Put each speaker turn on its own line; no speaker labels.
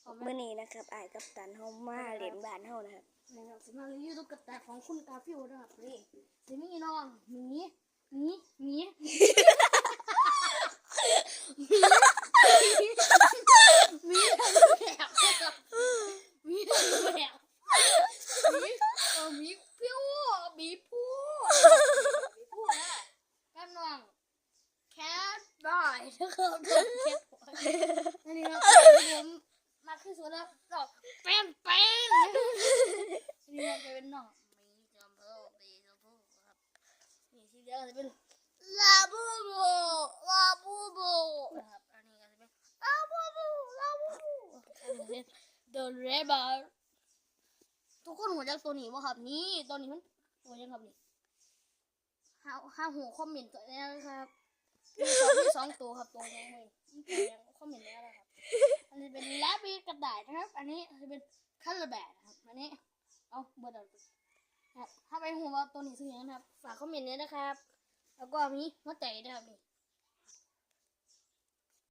มื้อนี้นะครับอ้ายกัปตันเฮามาเล่นบ้านเฮานะครับ
นะครับสิมารีวิวตุ๊กตาของคุณกาฟิลนะครับนี่สิมีน้องหมีมีทั้งแบบมีทั้งแบบมีพิ้วมีผู้นะกันน้องแคทบอยนะครับแคทบอยอันนี้ครับผมมาคือสุดแล้วดอกแป้นนี่มันจะเป็นน้องมีจำเพาปีจำพูครับนี่ทีเดียวจะเป็นลาบูบูนะครับอันนี้ก็จะเป็นลาบูบูอันนี้เป็นเดอะเรเบิร์ทุกคนหัวจักตัวนี้ว่าครับนี่ตัวนี้มันหัวยังครับนี่ห้าหัวคอมเมนต์ตัวนี้นะครับมีสองตัวครับตัวยังเลยยังคอมเมนต์แล้วนะครับอันนี้เป็นแรบบี้กระต่ายนะครับอันนี้จะเป็นคัลเลอร์แบร์นะครับอันนี้เอาเบอร์ดถ้าไปหัวตัวนี้ซื้อยังนะครับฝากคอมเมนต์นี้นะครับแล้วก็มีหัวใจนะครับนี่